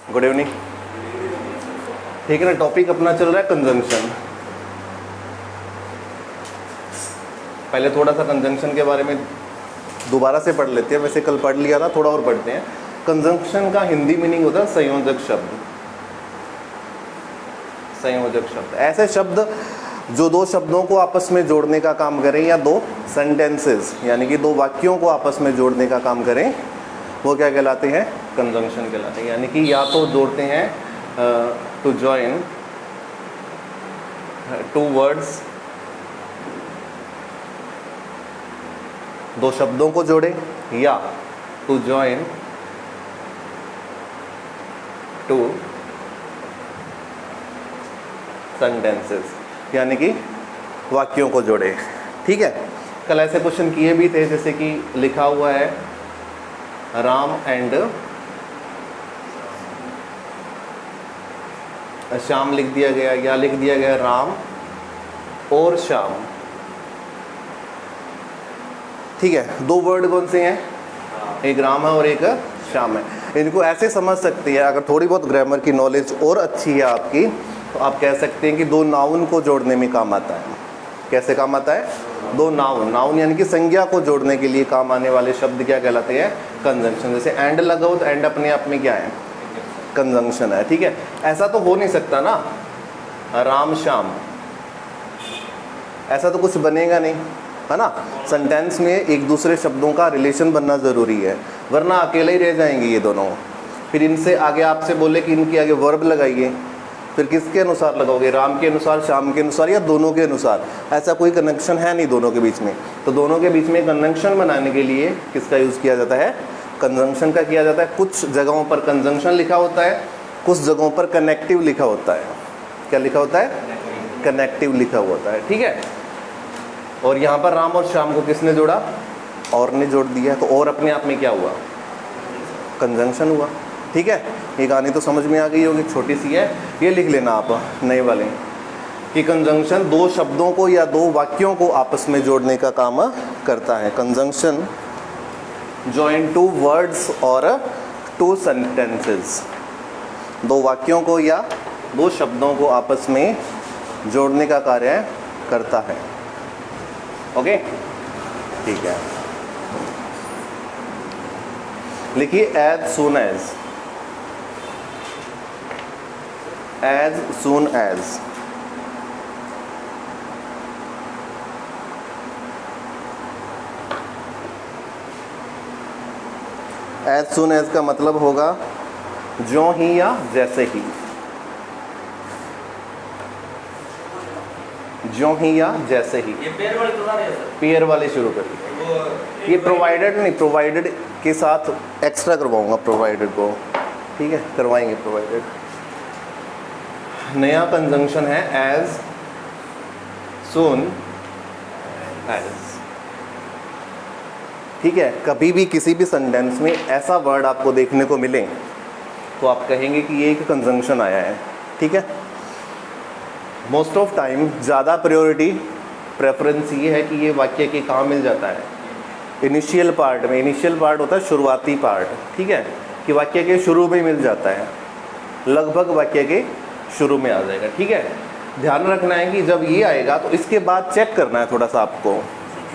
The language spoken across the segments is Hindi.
Good evening. ठीक है ना, टॉपिक अपना चल रहा है कंजंक्शन। पहले थोड़ा सा कंजंक्शन के बारे में दोबारा से पढ़ लेते हैं, वैसे कल पढ़ लिया था, थोड़ा और पढ़ते हैं। कंजंक्शन का हिंदी मीनिंग होता है संयोजक शब्द। संयोजक शब्द ऐसे शब्द जो दो शब्दों को आपस में जोड़ने का काम करें, या दो सेंटेंसेस यानी कि दो वाक्यों को आपस में जोड़ने का काम करें, वो क्या कहलाते हैं? कंजंक्शन कहलाते हैं। यानी कि या तो जोड़ते हैं टू जॉइन टू वर्ड्स, दो शब्दों को जोड़े, या टू जॉइन टू सेंटेंसेस यानी कि वाक्यों को जोड़े। ठीक है, कल ऐसे क्वेश्चन किए भी थे, जैसे कि लिखा हुआ है राम एंड श्याम लिख दिया गया, या लिख दिया गया राम और श्याम। ठीक है, दो वर्ड कौन से हैं? एक राम है और एक श्याम है। इनको ऐसे समझ सकते हैं, अगर थोड़ी बहुत ग्रामर की नॉलेज और अच्छी है आपकी, तो आप कह सकते हैं कि दो नाउन को जोड़ने में काम आता है। कैसे काम आता है? दो नाउन, नाउन यानी कि संज्ञा को जोड़ने के लिए काम आने वाले शब्द क्या कहलाते हैं? कंजंक्शन। जैसे एंड लगाओ तो एंड अपने आप में क्या है? कंजंक्शन है। ठीक है, ऐसा तो हो नहीं सकता ना राम श्याम, ऐसा तो कुछ बनेगा नहीं, है ना। सेंटेंस में एक दूसरे शब्दों का रिलेशन बनना ज़रूरी है, वरना अकेले ही रह जाएंगे ये दोनों। फिर इनसे आगे आपसे बोले कि इनके आगे वर्ब लगाइए, फिर किसके अनुसार लगाओगे? राम के अनुसार, श्याम के अनुसार, या दोनों के अनुसार? ऐसा कोई कनेक्शन है नहीं दोनों के बीच में। तो दोनों के बीच में कनेक्शन बनाने के लिए किसका यूज़ किया जाता है? कंजंक्शन का किया जाता है। कुछ जगहों पर कंजंक्शन लिखा होता है, कुछ जगहों पर कनेक्टिव लिखा होता है। क्या लिखा होता है? कनेक्टिव लिखा हुआ होता है। ठीक है, और यहाँ पर राम और श्याम को किसने जोड़ा? और ने जोड़ दिया, तो और अपने आप में क्या हुआ? कंजंक्शन हुआ। ठीक है, ये कहानी तो समझ में आ गई होगी, छोटी सी है, ये लिख लेना आप नए वाले कि कंजंक्शन दो शब्दों को या दो वाक्यों को आपस में जोड़ने का काम करता है। कंजंक्शन जॉइन टू वर्ड्स और टू सेंटेंसेस, दो वाक्यों को या दो शब्दों को आपस में जोड़ने का कार्य करता है। ओके, ठीक है, लिखिए as soon as. As soon as, as soon as का मतलब होगा जो ही या जैसे ही। जो ही या जैसे ही, ये पेयर वाले तो ना है सर। पेयर वाले शुरू करिए। ये प्रोवाइडेड नहीं, प्रोवाइडेड के साथ एक्स्ट्रा करवाऊंगा प्रोवाइडेड को। ठीक है, करवाएंगे प्रोवाइडेड। नया कंजंक्शन है एज सून एज। ठीक है, कभी भी किसी भी सेंटेंस में ऐसा वर्ड आपको देखने को मिले तो आप कहेंगे कि ये एक कंजंक्शन आया है। ठीक है, मोस्ट ऑफ टाइम ज़्यादा प्रायोरिटी प्रेफरेंस ये है कि ये वाक्य के कहाँ मिल जाता है? इनिशियल पार्ट में। इनिशियल पार्ट होता है शुरुआती पार्ट। ठीक है, कि वाक्य के शुरू में मिल जाता है, लगभग वाक्य के शुरू में आ जाएगा। ठीक है, ध्यान रखना है कि जब ये आएगा तो इसके बाद चेक करना है थोड़ा सा आपको।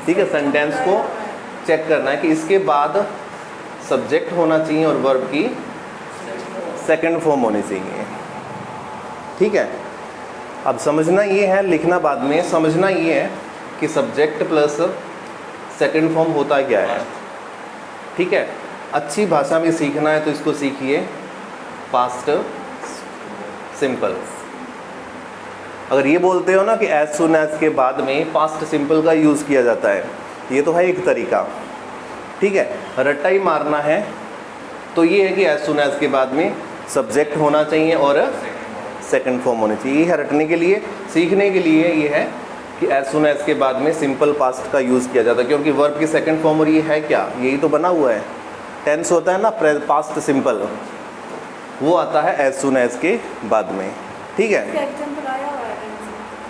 ठीक है, सेंटेंस को चेक करना है कि इसके बाद सब्जेक्ट होना चाहिए और वर्ब की सेकंड फॉर्म होनी चाहिए। ठीक है, अब समझना ये है, लिखना बाद में, समझना ये है कि सब्जेक्ट प्लस सेकंड फॉर्म होता क्या है। ठीक है, अच्छी भाषा में सीखना है तो इसको सीखिए पास्ट सिंपल। अगर ये बोलते हो ना कि एज सुन एज के बाद में पास्ट सिंपल का यूज़ किया जाता है, ये तो है एक तरीका। ठीक है, रट्टा ही मारना है तो ये है कि एज सुन एज के बाद में सब्जेक्ट होना चाहिए और सेकंड फॉर्म होनी चाहिए। ये है रटने के लिए, सीखने के लिए ये है कि एज सुन एज के बाद में सिंपल पास्ट का यूज़ किया जाता है, क्योंकि वर्ब की सेकंड फॉर्म, और ये है क्या? यही तो बना हुआ है, टेंस होता है ना पास्ट सिंपल, वो आता है एज सुन एज के बाद में। ठीक है,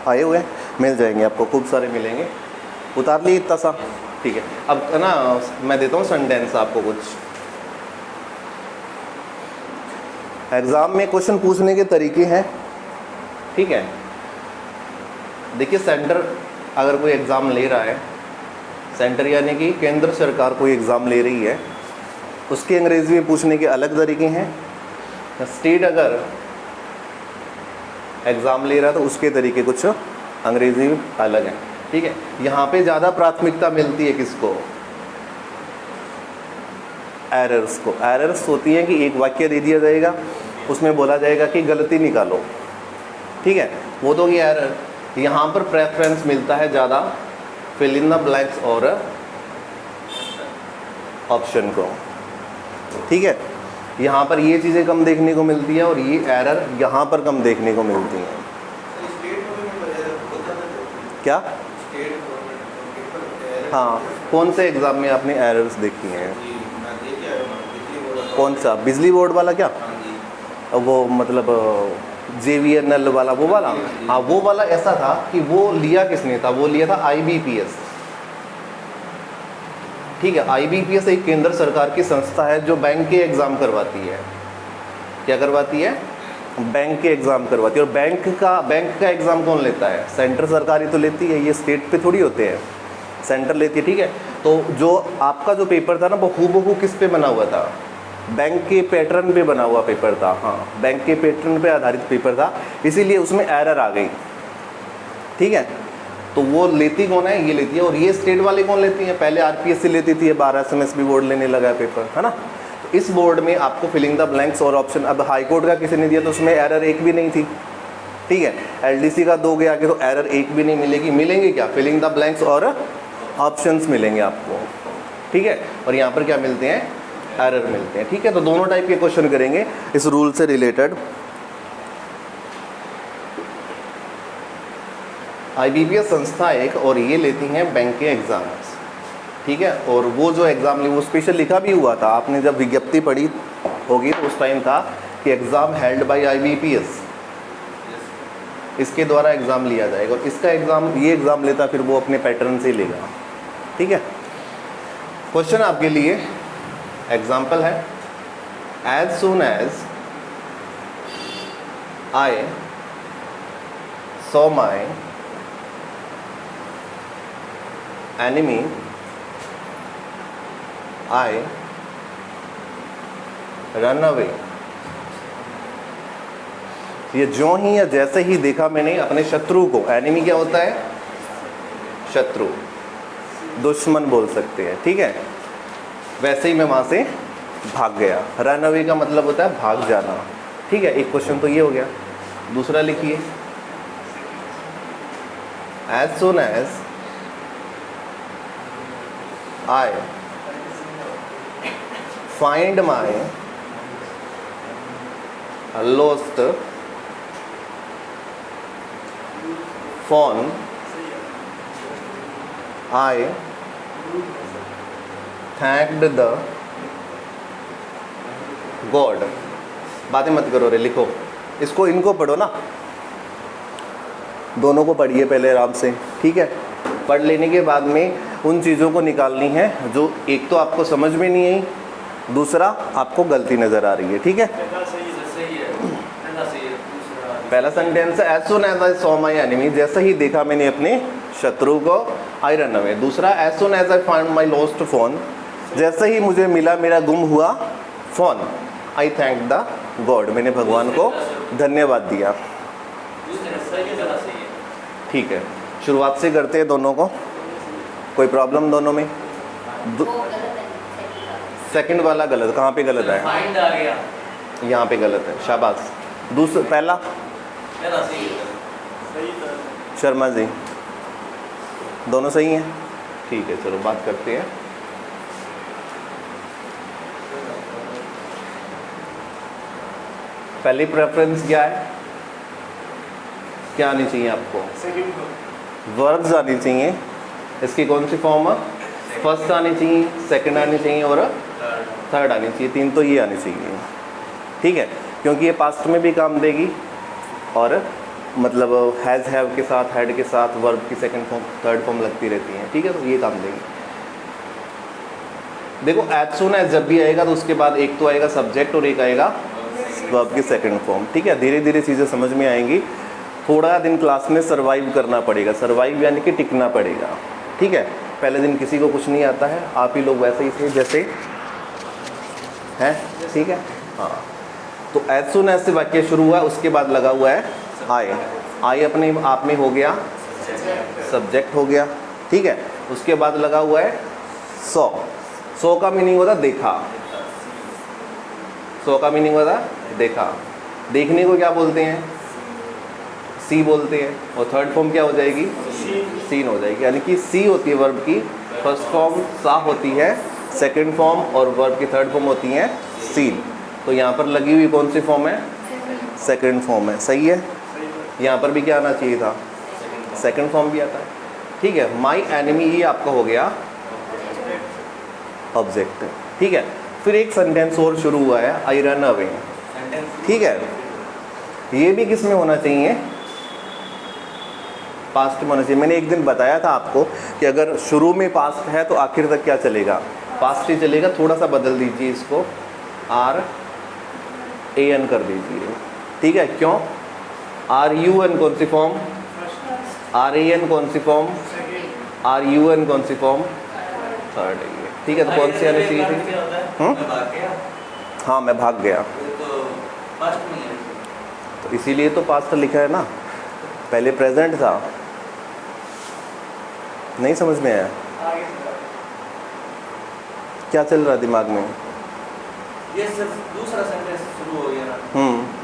आए हुए हैं, मिल जाएंगे आपको, खूब सारे मिलेंगे। उतार लिए इतना सा। ठीक है, अब ना मैं देता हूँ सेंटेंस आपको कुछ। एग्ज़ाम में क्वेश्चन पूछने के तरीके हैं, ठीक है। देखिए सेंटर अगर कोई एग्ज़ाम ले रहा है, सेंटर यानी कि केंद्र सरकार कोई एग्ज़ाम ले रही है, उसके अंग्रेज़ी में पूछने के अलग तरीके हैं। स्टेट अगर एग्ज़ाम ले रहा है तो उसके तरीके कुछ अंग्रेज़ी में अलग हैं, ठीक है। यहाँ पे ज़्यादा प्राथमिकता मिलती है किसको? एरर्स को। एरर्स होती हैं कि एक वाक्य दे दिया जाएगा, उसमें बोला जाएगा कि गलती निकालो, ठीक है, वो तो ये एरर। यहाँ पर प्रेफरेंस मिलता है ज़्यादा फिल इन द ब्लैंक्स और ऑप्शन को, ठीक है। यहाँ पर ये चीज़ें कम देखने को मिलती है और ये एरर यहाँ पर कम देखने को मिलती हैं। क्या? हाँ, कौन से एग्ज़ाम में आपने एरर्स देखी हैं? कौन सा? बिजली बोर्ड वाला क्या? वो मतलब JVNL वाला, वो वाला? हाँ, वो वाला ऐसा था कि वो लिया किसने था? वो लिया था IBPS, ठीक है। IBPS एक केंद्र सरकार की संस्था है जो बैंक के एग्ज़ाम करवाती है। क्या करवाती है? बैंक के एग्ज़ाम करवाती है। और बैंक का एग्ज़ाम कौन लेता है? सेंटर सरकार ही तो लेती है, ये स्टेट पे थोड़ी होते हैं, सेंटर लेती है, ठीक है। तो जो आपका जो पेपर था ना वो हूबहू किस पे बना हुआ था? बैंक के पैटर्न पे बना हुआ पेपर था। हाँ, बैंक के पैटर्न पे आधारित पेपर था, इसीलिए उसमें एरर आ गई, ठीक है। तो वो लेती कौन है? ये लेती है। और ये स्टेट वाले कौन लेती हैं? पहले RPSC लेती थी, 12 SMSB बोर्ड लेने लगा है पेपर, है ना। तो इस बोर्ड में आपको फिलिंग द ब्लैंक्स और ऑप्शन, अब हाई कोर्ट का किसी ने दिया तो उसमें एरर एक भी नहीं थी, ठीक है। LDC का दोगे आगे तो एरर एक भी नहीं मिलेगी। मिलेंगे क्या? फिलिंग द ब्लैंक्स और ऑप्शंस मिलेंगे आपको, ठीक है। और यहाँ पर क्या मिलते हैं? एरर मिलते हैं, ठीक है। तो दोनों टाइप के क्वेश्चन करेंगे इस रूल से रिलेटेड। IBPS संस्था एक, और ये लेती हैं बैंक के एग्ज़ाम्स, ठीक है। और वो जो एग्ज़ाम वो स्पेशल लिखा भी हुआ था, आपने जब विज्ञप्ति पढ़ी होगी तो उस टाइम था कि एग्ज़ाम हेल्ड बाय IBPS, इसके द्वारा एग्ज़ाम लिया जाएगा। और इसका एग्ज़ाम, ये एग्ज़ाम लेता फिर वो अपने पैटर्न से लेगा, ठीक है। क्वेश्चन आपके लिए एग्जाम्पल है, as soon as I saw my enemy I run away. ये जो ही या जैसे ही देखा मैंने अपने शत्रु को, एनिमी क्या होता है? शत्रु, दुश्मन बोल सकते हैं, ठीक है। वैसे ही मैं वहाँ से भाग गया। रन अवे का मतलब होता है भाग जाना, ठीक है। एक क्वेश्चन तो ये हो गया। दूसरा लिखिए, as soon as I find my lost phone I thanked the god. बातें मत करो रे, लिखो इसको, इनको पढ़ो ना, दोनों को पढ़िए पहले आराम से, ठीक है। पढ़ लेने के बाद में उन चीज़ों को निकालनी है जो एक तो आपको समझ में नहीं आई, दूसरा आपको गलती नज़र आ रही है, ठीक है। पहला सेंटेंस है, as soon as I saw my enemy, जैसे ही देखा मैंने अपने शत्रु को, आई रन अवे। दूसरा, as soon as I found my lost phone, जैसे ही मुझे मिला मेरा गुम हुआ phone, I thank the god, मैंने भगवान को धन्यवाद दिया, ठीक है। शुरुआत से करते हैं दोनों को, कोई प्रॉब्लम दोनों में? सेकंड वाला गलत, कहाँ पे गलत है? यहाँ पे गलत है, शाबाश। दूसरा, पहला शर्मा जी, दोनों सही हैं, ठीक है। चलो बात करते हैं। पहली प्रेफरेंस क्या है? क्या आनी चाहिए आपको? वर्ब्स आनी चाहिए। इसकी कौन सी फॉर्म है? फर्स्ट आनी चाहिए, सेकंड आनी चाहिए और थर्ड आनी चाहिए। तीन तो ये आनी चाहिए, ठीक है, क्योंकि ये पास्ट में भी काम देगी और मतलब हैज़ हैव के साथ, हैड के साथ वर्ब की सेकंड फॉर्म, थर्ड फॉर्म लगती रहती है, ठीक है। तो ये काम देगी। देखो एज सून एज जब भी आएगा तो उसके बाद एक तो आएगा सब्जेक्ट और एक आएगा वर्ब की सेकंड फॉर्म। ठीक है, धीरे धीरे चीज़ें समझ में आएंगी। थोड़ा दिन क्लास में सर्वाइव करना पड़ेगा, सर्वाइव यानी कि टिकना पड़ेगा। ठीक है, पहले दिन किसी को कुछ नहीं आता है, आप ही लोग वैसे ही थे जैसे हैं। ठीक है, हाँ। तो एज सुन एज से वाक्य शुरू हुआ, उसके बाद लगा हुआ है आई। आई अपने आप में हो गया सब्जेक्ट हो गया। ठीक है, उसके बाद लगा हुआ है सॉ। सॉ का मीनिंग होता देखा, सॉ का मीनिंग होता देखा। देखने को क्या बोलते हैं? सी बोलते हैं। और थर्ड फॉर्म क्या हो जाएगी? सीन हो जाएगी। यानी कि सी होती है वर्ब की फर्स्ट फॉर्म, सा होती है सेकंड फॉर्म, और वर्ब की थर्ड फॉर्म होती है सीन। तो यहाँ पर लगी हुई कौन सी फॉर्म है? सेकंड फॉर्म है। सही है, यहाँ पर भी क्या आना चाहिए था? सेकंड फॉर्म भी आता है। ठीक है, माई एनिमी ये आपका हो गया ऑब्जेक्ट। ठीक है, फिर एक सेंटेंस और शुरू हुआ है, आई रन अवे। ठीक है, ये भी किस में होना चाहिए? पास्ट में होना चाहिए। मैंने एक दिन बताया था आपको कि अगर शुरू में पास्ट है तो आखिर तक क्या चलेगा? पास्ट ही चलेगा। थोड़ा सा बदल दीजिए इसको, आर ए एन कर दीजिए। ठीक है, क्यों? आर यू एन कौन सी फॉर्म? आर ए एन कौन सी फॉर्म? आर यू एन कौन सी फॉर्म? थर्ड है ये। ठीक है, तो कौन सी आनी चाहिए थी? हाँ, मैं भाग गया, तो इसीलिए तो पास्ट लिखा है ना, पहले प्रेजेंट था। नहीं समझ में आया? क्या चल रहा दिमाग में? ये सिर्फ दूसरा सेंटेंस शुरू हो गया ना।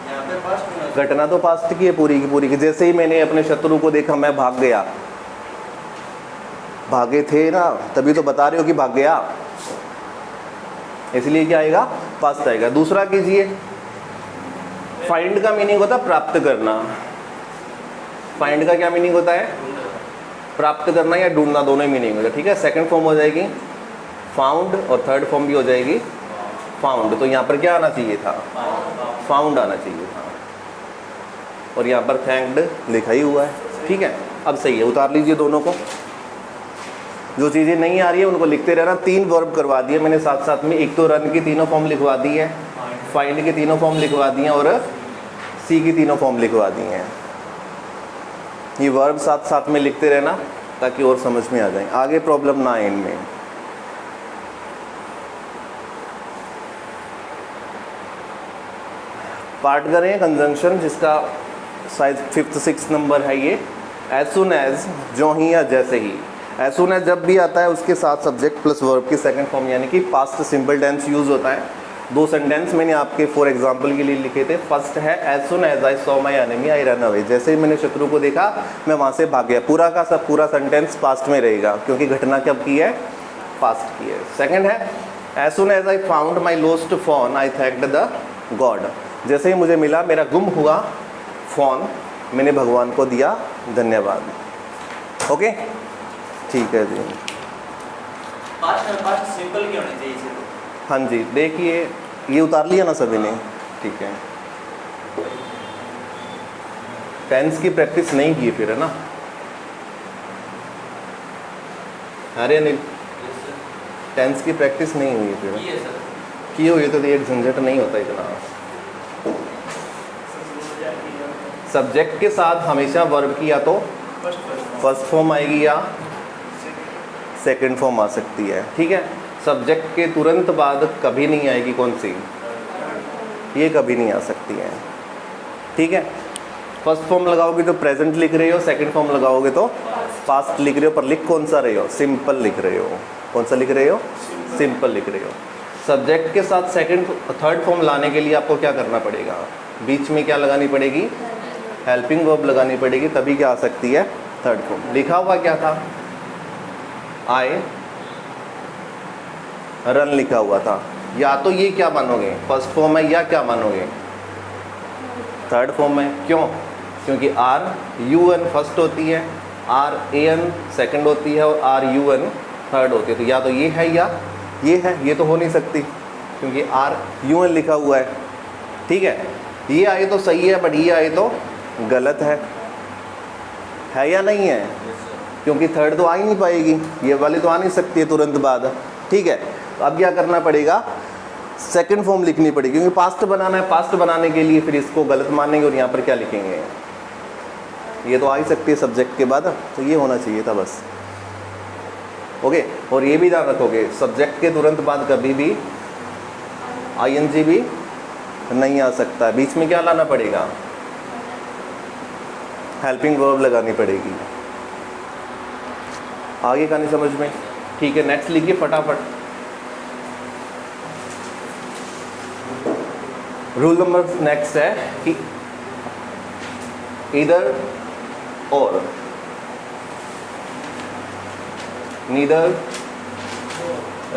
यहाँ पे पास्ट में घटना तो पास्ट की है पूरी की पूरी की। जैसे ही मैंने अपने शत्रु को देखा मैं भाग गया, भागे थे ना, तभी तो बता रहे हो कि भाग गया, इसलिए क्या आएगा? पास्ट आएगा। दूसरा कीजिए, फाइंड का मीनिंग होता है प्राप्त करना। फाइंड का क्या मीनिंग होता है? प्राप्त करना या ढूंढना, दोनों ही मीनिंग होता है। ठीक है, सेकंड फॉर्म हो जाएगी फाउंड और थर्ड फॉर्म भी हो जाएगी फाउंड। तो यहाँ पर क्या आना चाहिए था? फाउंड आना चाहिए था, और यहाँ पर थैंक्ड लिखा ही हुआ है। ठीक है, अब सही है, उतार लीजिए दोनों को। जो चीज़ें नहीं आ रही है उनको लिखते रहना। 3 वर्ब करवा दिए मैंने साथ साथ में। एक तो रन की तीनों फॉर्म लिखवा दी है, फाइंड की तीनों फॉर्म लिखवा दी हैं, और सी की तीनों फॉर्म लिखवा दी हैं। ये वर्ब साथ साथ में लिखते रहना ताकि और समझ में आ जाए, आगे प्रॉब्लम ना आए इनमें। पार्ट करें कंजंक्शन, जिसका शायद 5th 6th नंबर है ये। एज सुन एज, जो ही या जैसे ही। एज सुन एज जब भी आता है उसके साथ सब्जेक्ट प्लस वर्ब की सेकंड फॉर्म यानी कि पास्ट सिंपल टेंस यूज़ होता है। 2 सेंटेंस मैंने आपके फॉर एग्जांपल के लिए लिखे थे। फर्स्ट है as soon as I saw my enemy I run away. जैसे ही मैंने शत्रु को देखा मैं वहाँ से भाग गया। पूरा का सब पूरा सेंटेंस पास्ट में रहेगा क्योंकि घटना कब की है? पास्ट की है। सेकंड है as soon as I found my lost phone I thanked the God. जैसे ही मुझे मिला मेरा गुम हुआ फ़ोन, मैंने भगवान को दिया धन्यवाद। ओके, ठीक है जी। पास्ट सिंपल क्यों होनी चाहिए इसे? हाँ जी, देखिए ये उतार लिया ना सभी ने। ठीक है, टेंस की प्रैक्टिस नहीं की फिर, है ना? अरे अनिल, टेंस की प्रैक्टिस नहीं हुई फिर। की हुई तो ये झंझट नहीं होता इतना। सब्जेक्ट के साथ हमेशा वर्ब की या तो फर्स्ट फॉर्म आएगी या सेकंड फॉर्म आ सकती है। ठीक है, सब्जेक्ट के तुरंत बाद कभी नहीं आएगी कौन सी? ये कभी नहीं आ सकती है। ठीक है, फर्स्ट फॉर्म लगाओगे तो प्रेजेंट लिख रहे हो, सेकंड फॉर्म लगाओगे तो पास्ट लिख रहे हो, पर लिख कौन सा रहे हो? सिंपल लिख रहे हो। कौन सा लिख रहे हो? सिंपल लिख रहे हो। सब्जेक्ट के साथ थर्ड फॉर्म लाने के लिए आपको क्या करना पड़ेगा? बीच में क्या लगानी पड़ेगी? हेल्पिंग वर्ब लगानी पड़ेगी, तभी क्या आ सकती है? Third form. लिखा हुआ क्या था? आई रन लिखा हुआ था। या तो ये क्या मानोगे? फर्स्ट फॉर्म है, या क्या मानोगे? थर्ड फॉर्म है। क्यों? क्योंकि आर यू एन फर्स्ट होती है, आर ए एन सेकेंड होती है, और आर यू एन थर्ड होती है। तो या तो ये है या ये है। ये तो हो नहीं सकती क्योंकि आर यू एन लिखा हुआ है। ठीक है, ये आए तो सही है, बट ये आए तो गलत है या नहीं है? क्योंकि थर्ड तो आ ही नहीं पाएगी, ये वाली तो आ नहीं सकती है तुरंत बाद। ठीक है, तो अब क्या करना पड़ेगा? सेकंड फॉर्म लिखनी पड़ेगी, क्योंकि पास्ट बनाना है। पास्ट बनाने के लिए फिर इसको गलत मानेंगे और यहाँ पर क्या लिखेंगे, ये तो आ ही सकती है सब्जेक्ट के बाद, तो ये होना चाहिए था बस। ओके, और ये भी ध्यान रखोगे सब्जेक्ट के तुरंत बाद कभी भी आईएनजी भी नहीं आ सकता, बीच में क्या लाना पड़ेगा, हेल्पिंग वर्ब लगानी पड़ेगी। आगे का नहीं समझ में? ठीक है, नेक्स्ट लिखिए फटाफट। रूल नंबर नेक्स्ट है कि इधर और, नीदर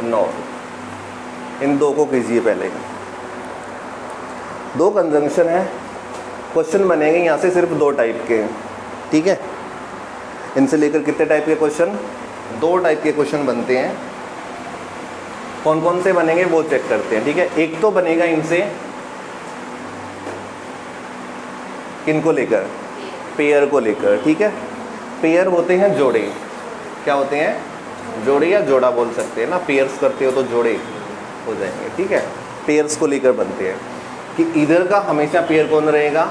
नॉर, इन दो को कीजिए पहले। दो कंजंक्शन है, क्वेश्चन बनेंगे यहाँ से सिर्फ दो टाइप के, ठीक है। इनसे लेकर कितने टाइप के क्वेश्चन, दो टाइप के क्वेश्चन बनते हैं। कौन कौन से बनेंगे वो चेक करते हैं, ठीक है। एक तो बनेगा इनसे किनको लेकर, पेयर को लेकर, ठीक है। पेयर होते हैं जोड़े, क्या होते हैं, जोड़े या जोड़ा बोल सकते हैं ना, पेयर्स करते हो तो जोड़े हो जाएंगे, ठीक है। पेयर्स को लेकर बनते हैं कि इधर का हमेशा पेयर कौन रहेगा,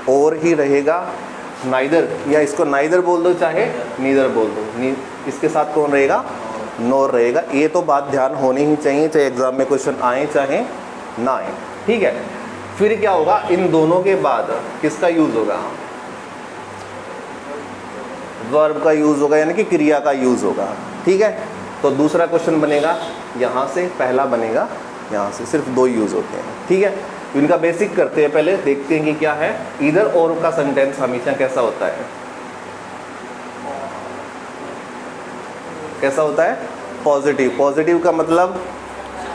और ही रहेगा, नाइदर, या इसको नाइदर बोल दो चाहे नीदर बोल दो, इसके साथ कौन रहेगा, नॉर रहेगा। ये तो बात ध्यान होनी ही चाहिए, चाहे एग्जाम में क्वेश्चन आए चाहे ना आए, ठीक है। फिर क्या होगा, इन दोनों के बाद किसका यूज होगा, वर्ब का यूज होगा, यानी कि क्रिया का यूज होगा, ठीक है। तो दूसरा क्वेश्चन बनेगा यहाँ से, पहला बनेगा यहाँ से, सिर्फ दो यूज होते हैं, ठीक है। इनका बेसिक करते हैं, पहले देखते हैं कि क्या है। इधर और का सेंटेंस हमेशा कैसा होता है, कैसा होता है, पॉजिटिव। पॉजिटिव का मतलब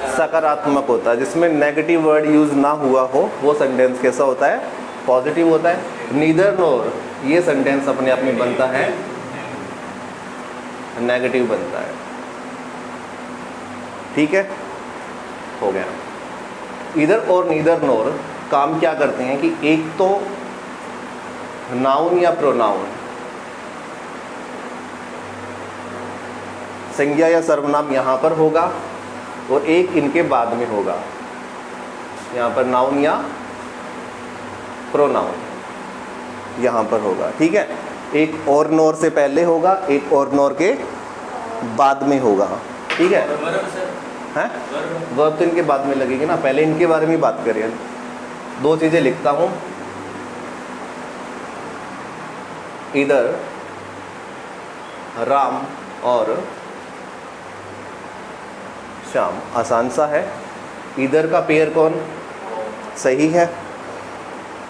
सकारात्मक होता है, जिसमें नेगेटिव वर्ड यूज ना हुआ हो वो सेंटेंस कैसा होता है, पॉजिटिव होता है। नीदर नॉर, ये सेंटेंस अपने आप में बनता है नेगेटिव बनता है, ठीक है, हो गया। इधर और नीदर नॉर काम क्या करते हैं कि एक तो नाउन या प्रोनाउन, संज्ञा या सर्वनाम यहाँ पर होगा, और एक इनके बाद में होगा, यहाँ पर नाउन या प्रोनाउन यहाँ पर होगा, ठीक है। एक और नॉर से पहले होगा, एक और नॉर के बाद में होगा, ठीक है। हैं, वर्ब तो इनके बाद में लगेगी ना, पहले इनके बारे में बात करें। दो चीज़ें लिखता हूँ, इधर राम और श्याम, आसान सा है। इधर का पेयर कौन, सही है,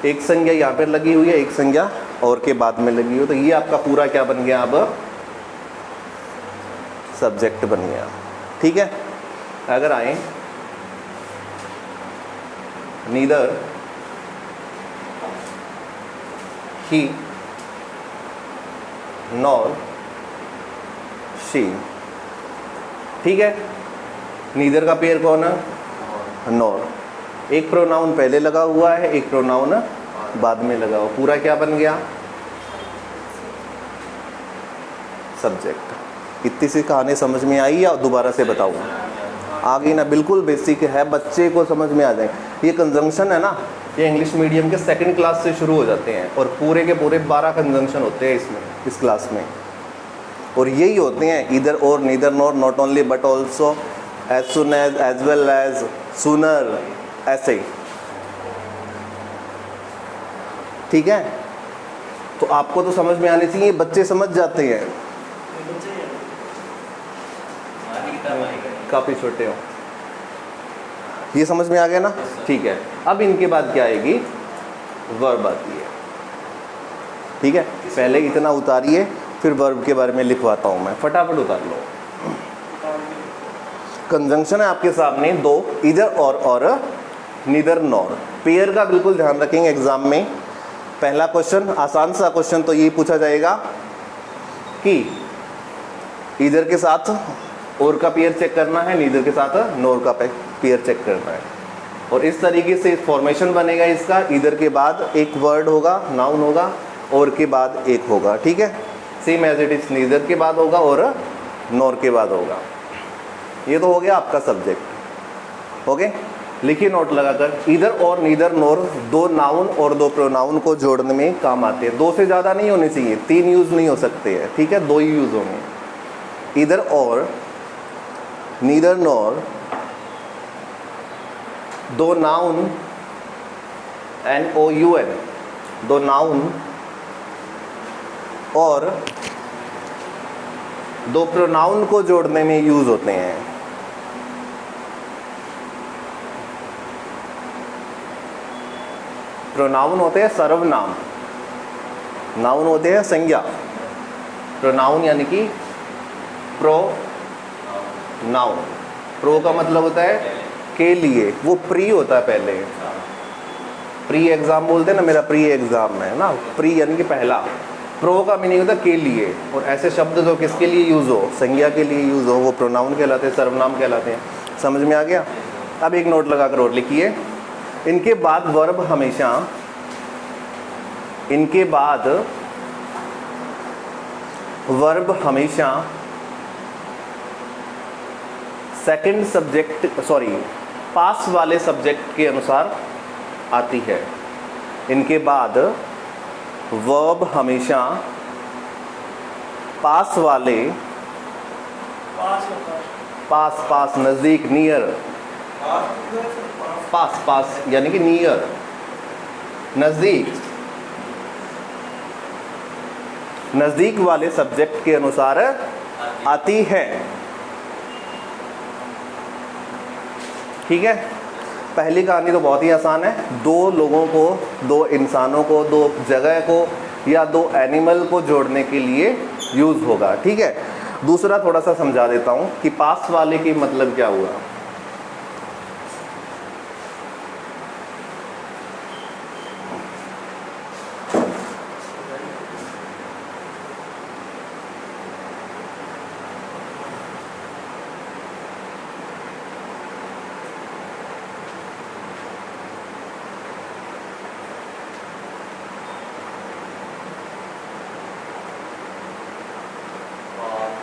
एक संज्ञा यहाँ पर लगी हुई है, एक संज्ञा और के बाद में लगी हुई, तो ये आपका पूरा क्या बन गया, अब सब्जेक्ट बन गया, ठीक है। अगर आए नीदर ही नॉर शी, ठीक है। नीदर का पेयर कौन है, नॉर, एक प्रोनाउन पहले लगा हुआ है, एक प्रोनाउन बाद में लगा हुआ, पूरा क्या बन गया, सब्जेक्ट। इतनी सी कहानी समझ में आई या दोबारा से बताऊँ, आ गई ना, बिल्कुल बेसिक है, बच्चे को समझ में आ जाए। ये कंजंक्शन है ना, ये इंग्लिश मीडियम के सेकंड क्लास से शुरू हो जाते हैं, और पूरे के पूरे 12 कंजंक्शन होते हैं इसमें, इस क्लास में, और यही होते हैं इधर और, neither nor, not only but also, as soon as well as, sooner, ऐसे, ठीक है। तो आपको तो समझ में आनी चाहिए, बच्चे समझ जाते हैं, काफ़ी छोटे हो, ये समझ में आ गया ना, ठीक है। अब इनके बाद क्या आएगी, वर्ब आती है, ठीक है। पहले इतना उतारिए, फिर वर्ब के बारे में लिखवाता हूँ मैं, फटाफट उतार लो। कंजंक्शन है आपके सामने दो, इधर और नीदर नॉर। पेयर का बिल्कुल ध्यान रखेंगे एग्जाम में। पहला क्वेश्चन, आसान सा क्वेश्चन तो ये पूछा जाएगा कि इधर के साथ और का पेयर चेक करना है, नीदर के साथ नॉर का पेयर चेक करना है, और इस तरीके से फॉर्मेशन बनेगा इसका। इधर के बाद एक वर्ड होगा, नाउन होगा, और के बाद एक होगा, ठीक है। Same as it is, neither के बाद होगा और नॉर के बाद होगा। ये तो हो गया आपका सब्जेक्ट। ओके, लिखिए नोट लगाकर, ईदर और नीदर नोर दो नाउन और दो प्रोनाउन को जोड़ने में काम आते हैं। दो से ज़्यादा नहीं होने चाहिए, तीन यूज़ नहीं हो सकते हैं, ठीक है, दो ही यूज़ होंगे। ईदर और, नीदर नोर, दो नाउन, NOUN, दो नाउन और दो प्रोनाउन को जोड़ने में यूज़ होते हैं। प्रोनाउन होते हैं सर्वनाम, नाउन होते हैं संज्ञा, प्रोनाउन यानी कि प्रो नाउन। प्रो का मतलब होता है के लिए, वो प्री होता है पहले, प्री एग्ज़ाम बोलते हैं ना, मेरा प्री एग्ज़ाम है ना, प्री यानी कि पहला। प्रो का मीनिंग होता है के लिए, और ऐसे शब्द जो किसके लिए यूज़ हो, संज्ञा के लिए यूज़ हो, वो प्रोनाउन कहलाते हैं, सर्वनाम कहलाते हैं। समझ में आ गया? अब एक नोट लगा कर और लिखिए, इनके बाद वर्ब हमेशा, इनके बाद वर्ब हमेशा सेकंड सब्जेक्ट, पास वाले सब्जेक्ट के अनुसार आती है। इनके बाद वर्ब हमेशा पास वाले, पास नज़दीक, नियर, पास यानी कि नियर, नज़दीक वाले सब्जेक्ट के अनुसार आती है। ठीक है, पहली कहानी तो बहुत ही आसान है, दो लोगों को, दो इंसानों को, दो जगह को या दो एनिमल को जोड़ने के लिए यूज़ होगा। ठीक है, दूसरा थोड़ा सा समझा देता हूँ कि पास वाले की मतलब क्या हुआ।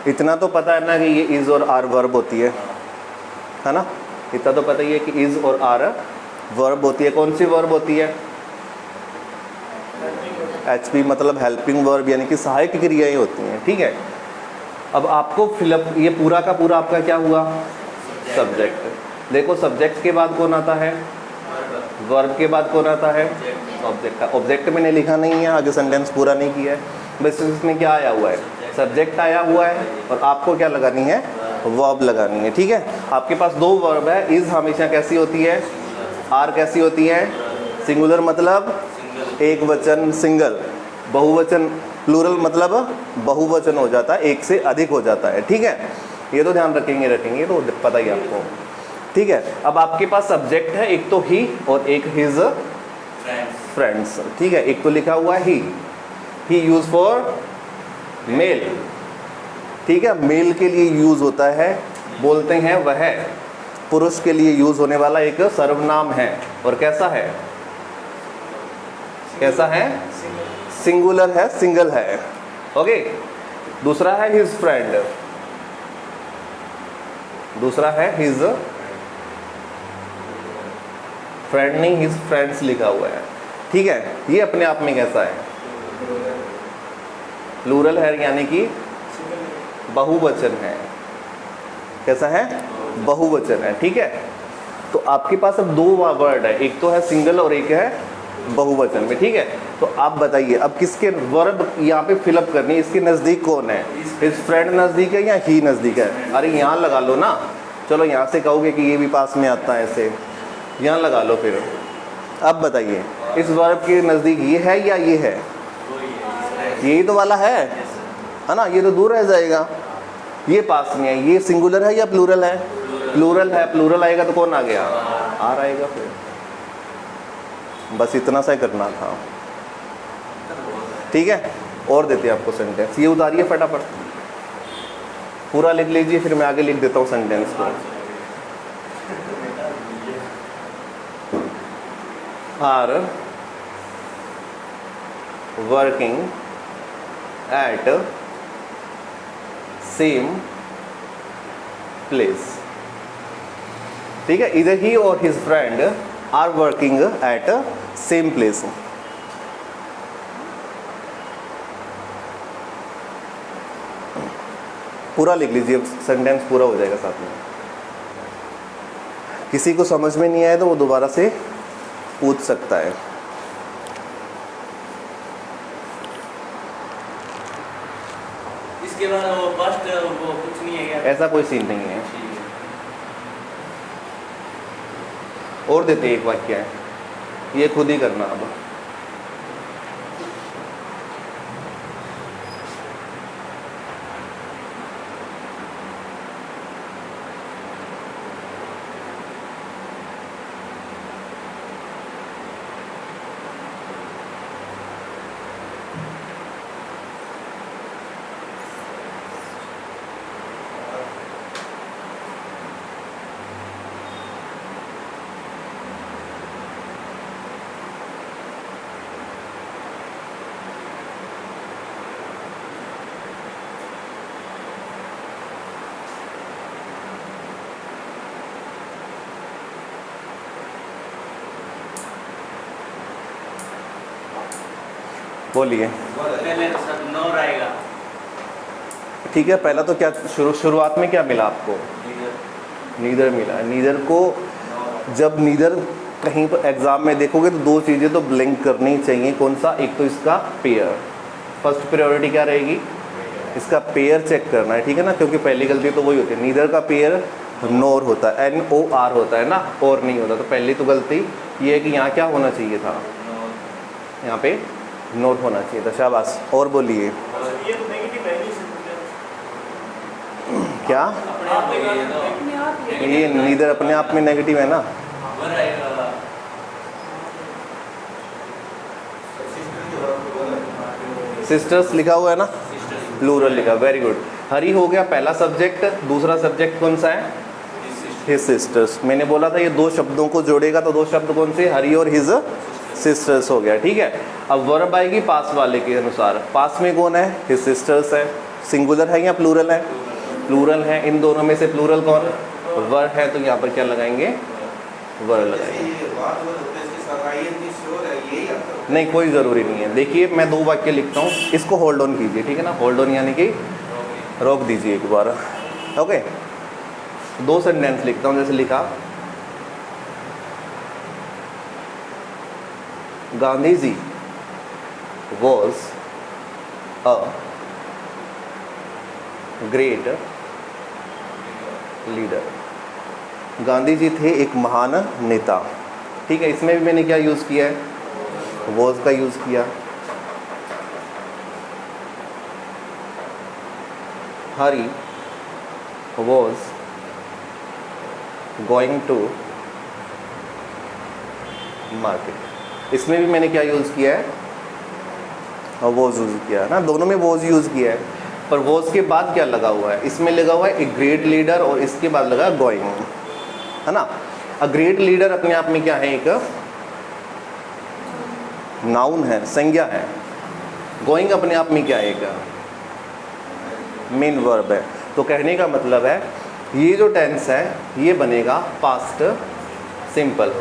इतना तो पता है ना कि ये इज़ और आर वर्ब होती है ना, इतना तो पता ही है कि इज़ और आर वर्ब होती है। कौन सी वर्ब होती है? HP मतलब हेल्पिंग वर्ब, यानी कि सहायक क्रियाएं होती हैं। ठीक है, अब आपको फिलअप, ये पूरा का पूरा आपका क्या हुआ? सब्जेक्ट। देखो सब्जेक्ट के बाद कौन आता है? वर्ब के बाद कौन आता है? ऑब्जेक्ट। ऑब्जेक्ट मैंने लिखा नहीं है, आगे सेंटेंस पूरा नहीं किया है, बस इसमें क्या आया हुआ है? सब्जेक्ट आया हुआ है, और आपको क्या लगानी है? वर्ब लगानी है। ठीक है, आपके पास दो वर्ब है, इज़ हमेशा कैसी होती है? आर कैसी होती है? सिंगुलर मतलब एक वचन, सिंगल। बहुवचन प्लूरल मतलब बहुवचन हो जाता है, एक से अधिक हो जाता है। ठीक है, ये तो ध्यान रखेंगे, तो पता ही आपको। ठीक है, अब आपके पास सब्जेक्ट है, एक तो ही और एक हिज फ्रेंड्स। ठीक है, एक तो लिखा हुआ है ही यूज फॉर मेल। ठीक है, मेल के लिए यूज होता है, बोलते हैं वह। पुरुष के लिए यूज होने वाला एक सर्वनाम है, और कैसा है? कैसा है? सिंगुलर है, सिंगल है। ओके, दूसरा है हिज फ्रेंड, दूसरा है हिज फ्रेंड, नहीं हिज फ्रेंड्स लिखा हुआ है। ठीक है, ये अपने आप में कैसा है? प्लूरल है, यानी कि बहुवचन है। कैसा है? बहुवचन है। ठीक है, तो आपके पास अब दो वर्ड है, एक तो है सिंगल और एक है बहुवचन में। ठीक है, तो आप बताइए अब किसके वर्ब यहाँ पे फिलअप करनी है? इसके नज़दीक कौन है? हिज फ्रेंड नज़दीक है या ही नज़दीक है? अरे यहाँ लगा लो ना, चलो यहाँ से कहोगे कि ये भी पास में आता है, ऐसे यहाँ लगा लो। फिर अब बताइए इस वर्ब के नज़दीक ये है या ये है? यही तो वाला है ना, ये तो दूर रह जाएगा, ये पास में है। ये सिंगुलर है या प्लूरल है? प्लूरल है। प्लूरल आएगा तो कौन आ गया? आर आएगा। फिर बस इतना सा ही करना था। ठीक है, और देते हैं आपको सेंटेंस, ये उतारिए फटाफट, पूरा लिख लीजिए, फिर मैं आगे लिख देता हूँ सेंटेंस को। Are working at same place. ठीक है, इधर ही और his friend are working at same place. पूरा लिख लीजिए, सेंटेंस पूरा हो जाएगा साथ में। किसी को समझ में नहीं आया तो वो दोबारा से पूछ सकता है। इसके बाद वो फर्स्ट वो कुछ नहीं है क्या? ऐसा कोई सीन नहीं है। और देते एक वाक्य है, ये खुद ही करना अब। बोलिए। पहले सब नॉर आएगा। ठीक है, पहला तो क्या शुरुआत में क्या मिला आपको? नीदर मिला। नीदर को जब नीदर कहीं पर एग्जाम में देखोगे तो दो चीज़ें तो ब्लैंक करनी चाहिए। कौन सा? एक तो इसका पेयर, फर्स्ट प्रायोरिटी क्या रहेगी? इसका पेयर चेक करना है, ठीक है ना, क्योंकि पहली गलती तो वही होती है। नीदर का पेयर नोर होता है, NOR होता है ना, और नहीं होता। तो पहली तो गलती ये है कि यहाँ क्या होना चाहिए था? यहाँ पे नोट होना चाहिए था। शाबाश। और बोलिए। ये तो नेगेटिव है नहीं क्या? अपने आप में ये नीदर अपने आप में नेगेटिव है ना। वर आएगा। सिस्टर्स लिखा हुआ है ना, प्लूरल लिखा, वेरी गुड। हरी हो गया पहला सब्जेक्ट। दूसरा सब्जेक्ट कौन सा है? His sisters. मैंने बोला था ये दो शब्दों को जोड़ेगा, तो दो शब्द कौन से? हरी और हिज सिस्टर्स हो गया, ठीक है। अब वर्ब आएगी पास वाले के अनुसार। पास में कौन है? हिज सिस्टर्स है। सिंगुलर है या प्लूरल है? प्लूरल है। इन दोनों में से प्लूरल कौन? वर है, तो यहाँ पर क्या लगाएंगे? वर लगाएंगे। नहीं, कोई ज़रूरी नहीं है। देखिए मैं दो वाक्य लिखता हूँ, इसको होल्ड ऑन कीजिए, ठीक है ना। होल्ड ऑन यानी कि रोक दीजिए एक बार, ओके। दो सेंटेंस लिखता हूँ, जैसे लिखा, Gandhi ji was a great leader। Gandhi ji थे एक महान नेता, ठीक है। इसमें भी मैंने क्या यूज़ किया है? was का यूज़ किया। हरी was going to market। इसमें भी मैंने क्या यूज़ किया है? वॉज यूज़ किया है ना। दोनों में वॉज यूज़ किया है, पर वॉज के बाद क्या लगा हुआ है? इसमें लगा हुआ है ए ग्रेट लीडर, और इसके बाद लगा गोइंग, है ना। अ ग्रेट लीडर अपने आप में क्या है? एक नाउन है, संज्ञा है। गोइंग अपने आप में क्या है? एक मेन वर्ब है। तो कहने का मतलब है ये जो टेंस है ये बनेगा पास्ट सिंपल।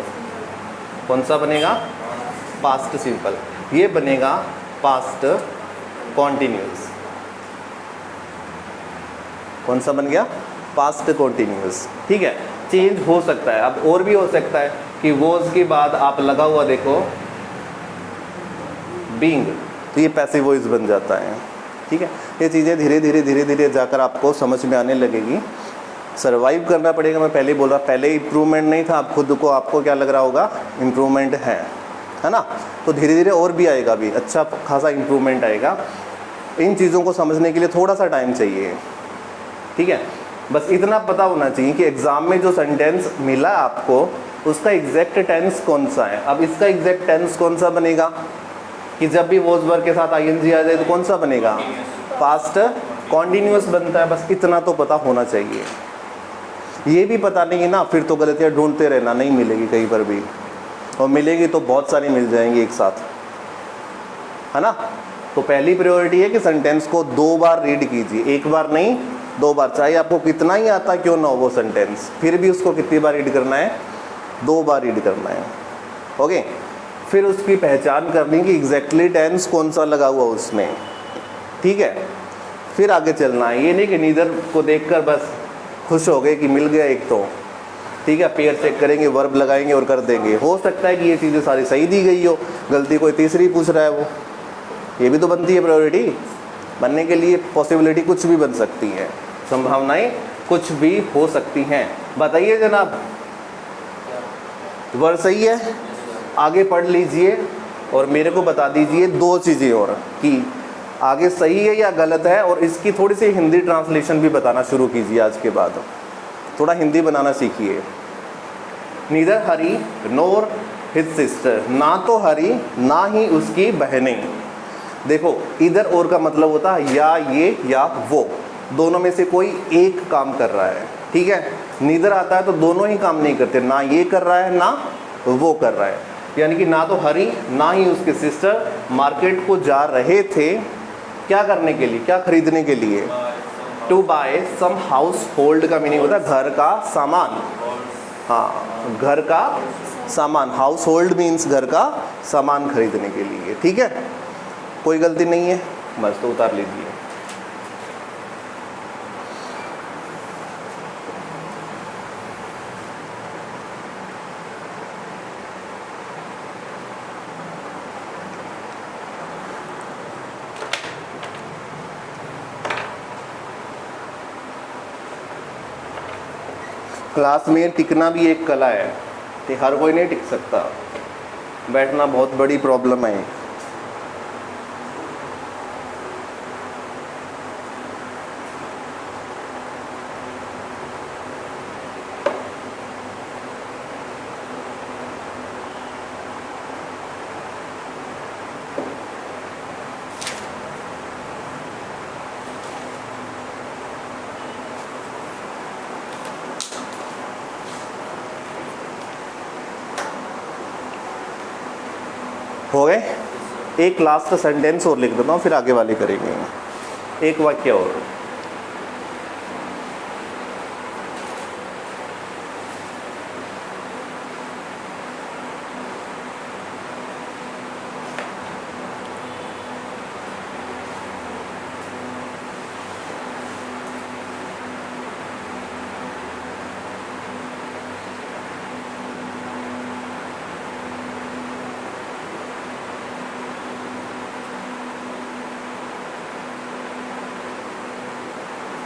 कौन सा बनेगा? Past simple. ये बनेगा पास्ट कॉन्टिन्यूस। कौन सा बन गया? पास्ट कॉन्टिन्यूस, ठीक है। चेंज हो सकता है, अब और भी हो सकता है कि वॉज के बाद आप लगा हुआ देखो बीइंग, तो ये पैसिव वॉइस बन जाता है, ठीक है। ये चीज़ें धीरे धीरे जाकर आपको समझ में आने लगेगी। सर्वाइव करना पड़ेगा। मैं पहले ही बोल रहा, पहले इम्प्रूवमेंट नहीं था, आप खुद को आपको क्या लग रहा होगा? इम्प्रूवमेंट है ना। तो धीरे धीरे और भी आएगा, भी अच्छा खासा इम्प्रूवमेंट आएगा। इन चीज़ों को समझने के लिए थोड़ा सा टाइम चाहिए, ठीक है। बस इतना पता होना चाहिए कि एग्ज़ाम में जो सेंटेंस मिला आपको उसका एग्जैक्ट टेंस कौन सा है। अब इसका एग्जैक्ट टेंस कौन सा बनेगा कि जब भी वॉज वर्ब के साथ ING आ जाए तो कौन सा बनेगा? पास्ट कॉन्टिन्यूस बनता है। बस इतना तो पता होना चाहिए। ये भी पता नहीं है ना, फिर तो गलतियाँ ढूंढते रहना, नहीं मिलेगी कहीं पर भी, और मिलेगी तो बहुत सारी मिल जाएंगी एक साथ, है ना। तो पहली प्रायोरिटी है कि सेंटेंस को 2 बार रीड कीजिए, एक बार नहीं 2 बार, चाहे आपको कितना ही आता क्यों ना हो वो सेंटेंस, फिर भी उसको कितनी बार रीड करना है? 2 बार रीड करना है। ओके, फिर उसकी पहचान करनी कि एग्जैक्टली टेंस कौन सा लगा हुआ उसमें, ठीक है। फिर आगे चलना है, ये नहीं कि नीदर को देखकर बस खुश हो गए कि मिल गया एक तो, ठीक है। पेयर चेक करेंगे, वर्ब लगाएंगे और कर देंगे। हो सकता है कि ये चीज़ें सारी सही दी गई हो, गलती कोई तीसरी पूछ रहा है, वो ये भी तो बनती है प्रायोरिटी। बनने के लिए पॉसिबिलिटी कुछ भी बन सकती है, संभावनाएं कुछ भी हो सकती हैं। बताइए जनाब, वर्ड सही है? आगे पढ़ लीजिए और मेरे को बता दीजिए 2 चीज़ें और कि आगे सही है या गलत है, और इसकी थोड़ी सी हिंदी ट्रांसलेशन भी बताना शुरू कीजिए। आज के बाद थोड़ा हिंदी बनाना सीखिए। नीदर हरी नोर हिज सिस्टर, ना तो हरी ना ही उसकी बहनें। देखो, इधर और का मतलब होता है या ये या वो, दोनों में से कोई एक काम कर रहा है, ठीक है। नीदर आता है तो दोनों ही काम नहीं करते, ना ये कर रहा है ना वो कर रहा है। यानी कि ना तो हरी ना ही उसके सिस्टर मार्केट को जा रहे थे, क्या करने के लिए, क्या खरीदने के लिए? To buy some household का मीनिंग होता है घर का सामान। हाँ, घर का सामान, हाउस होल्ड मीन्स घर का सामान खरीदने के लिए, ठीक है। कोई गलती नहीं है, बस तो उतार लीजिए। क्लास में टिकना भी एक कला है, कि हर कोई नहीं टिक सकता, बैठना बहुत बड़ी प्रॉब्लम है। हो गए? एक लास्ट सेंटेंस और लिख देता हूँ, फिर आगे वाले करेंगे। एक वाक्य और।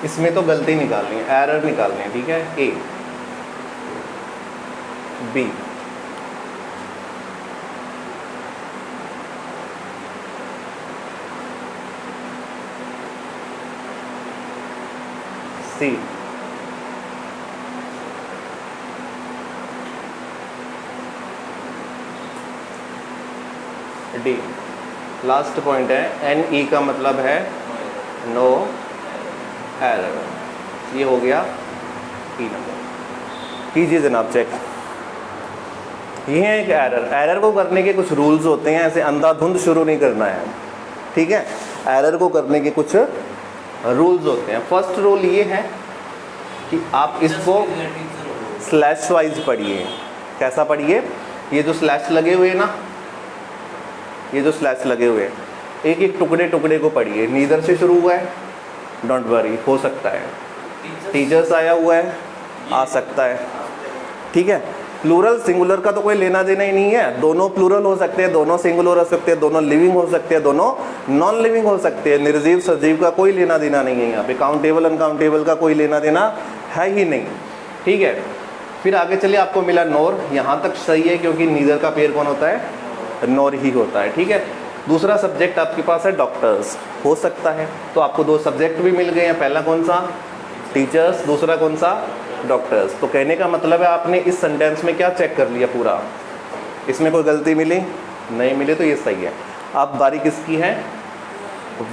इसमें तो गलती निकालनी है, एरर निकालनी है, ठीक है। A B C D. Last point है एन ई का मतलब है नो एरर। ये हो गया ई नंबर। कीजिए जनाब चेक। ये है एक एरर। एरर को करने के कुछ रूल्स होते हैं, ऐसे अंधाधुंध शुरू नहीं करना है, ठीक है। एरर को करने के कुछ रूल्स होते हैं। फर्स्ट रूल ये है कि आप इसको स्लैश वाइज पढ़िए। कैसा पढ़िए? ये जो स्लैश लगे हुए हैं ना, ये जो स्लैश लगे हुए हैं, एक एक टुकड़े टुकड़े को पढ़िए। नीदर से शुरू हुआ है, डोंट वरी, हो सकता है। टीचर्स आया हुआ है, आ सकता है, ठीक है। प्लूरल सिंगुलर का तो कोई लेना देना ही नहीं है। दोनों प्लूरल हो सकते हैं, दोनों सिंगुलर हो सकते हैं, दोनों लिविंग हो सकते हैं, दोनों नॉन लिविंग हो सकते हैं। निर्जीव सजीव का कोई लेना देना नहीं है यहाँ पे। काउंटेबल अनकाउंटेबल का कोई लेना देना है ही नहीं, ठीक है। फिर आगे चलिए, आपको मिला नोर। यहाँ तक सही है क्योंकि नीदर का पेयर कौन होता है? नोर ही होता है, ठीक है। दूसरा सब्जेक्ट आपके पास है डॉक्टर्स, हो सकता है। तो आपको 2 सब्जेक्ट भी मिल गए हैं। पहला कौन सा? टीचर्स, दूसरा कौन सा? डॉक्टर्स। तो कहने का मतलब है आपने इस सेंटेंस में क्या चेक कर लिया पूरा? इसमें कोई गलती मिली? नहीं मिली, तो ये सही है। अब बारी किसकी है?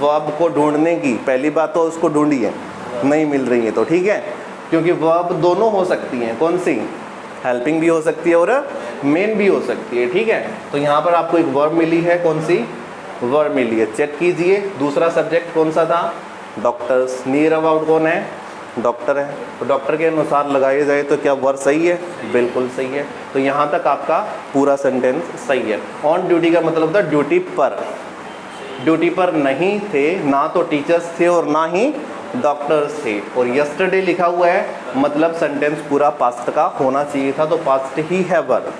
वर्ब को ढूंढने की। पहली बात तो उसको ढूंढी है, नहीं मिल रही है तो ठीक है, क्योंकि वर्ब दोनों हो सकती हैं। कौन सी? हेल्पिंग भी हो सकती है और मेन भी हो सकती है, ठीक है। तो यहाँ पर आपको एक वर्ब मिली है। कौन सी वर्ब मिली है? चेक कीजिए। दूसरा सब्जेक्ट कौन सा था? डॉक्टर्स। नियर अबाउट कौन है? डॉक्टर है, तो डॉक्टर के अनुसार लगाए जाए तो क्या वर्ड सही है? बिल्कुल सही है। तो यहाँ तक आपका पूरा सेंटेंस सही है। ऑन ड्यूटी का मतलब होता है ड्यूटी पर। ड्यूटी पर नहीं थे, ना तो टीचर्स थे और ना ही डॉक्टर्स थे। और यस्टरडे लिखा हुआ है, मतलब सेंटेंस पूरा पास्ट का होना चाहिए था, तो पास्ट ही है वर्ब।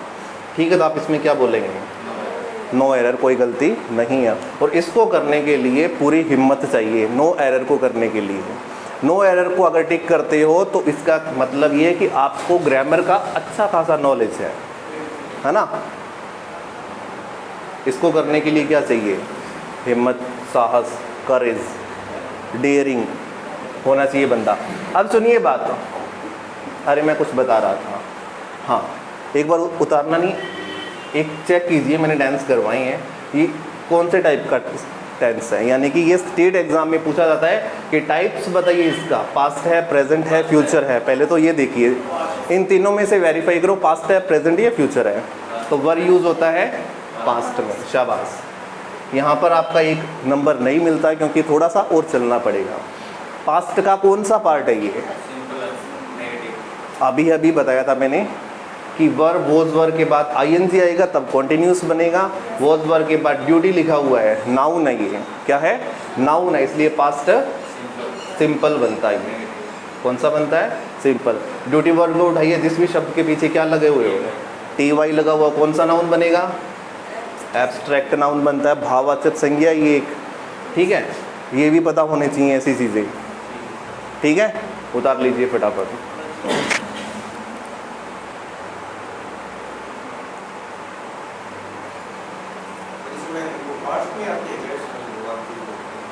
ठीक है, तो आप इसमें क्या बोलेंगे? नो एरर, कोई गलती नहीं है। और इसको करने के लिए पूरी हिम्मत चाहिए, नो एरर को करने के लिए। नो एरर को अगर टिक करते हो तो इसका मतलब ये है कि आपको ग्रामर का अच्छा खासा नॉलेज है ना। इसको करने के लिए क्या चाहिए? हिम्मत, साहस, करेज, डेयरिंग होना चाहिए बंदा। अब सुनिए बात, अरे मैं कुछ बता रहा था, हाँ एक बार उतारना नहीं, एक चेक कीजिए, मैंने डांस करवाई है, ये कौन से टाइप का टेंस है। यानी कि ये स्टेट एग्जाम में पूछा जाता है कि टाइप्स बताइए इसका, पास्ट है, प्रेजेंट है, फ्यूचर है। पहले तो ये देखिए, इन तीनों में से वेरीफाई करो पास्ट है, प्रेजेंट या फ्यूचर है। तो वर्ब यूज़ होता है पास्ट में, शाबाश। यहाँ पर आपका एक नंबर नहीं मिलता है क्योंकि थोड़ा सा और चलना पड़ेगा। पास्ट का कौन सा पार्ट है ये? अभी बताया था मैंने कि वर्ब वॉज वर्ब के बाद आईएनजी आएगा तब कॉन्टिन्यूस बनेगा। वॉज वर्ब के बाद ड्यूटी लिखा हुआ है, नाउन है ये। क्या है? नाउन है, इसलिए पास्ट सिंपल बनता है। ये कौन सा बनता है? सिंपल। ड्यूटी वर्ब को उठाइए, जिस भी शब्द के पीछे क्या लगे हुए हो, टी लगा हुआ, कौन सा नाउन बनेगा? एब्स्ट्रैक्ट नाउन बनता है, भाववाचक संज्ञा ये एक। ठीक है, ये भी पता होने चाहिए ऐसी चीज़ें। ठीक है, उतार लीजिए फटाफट।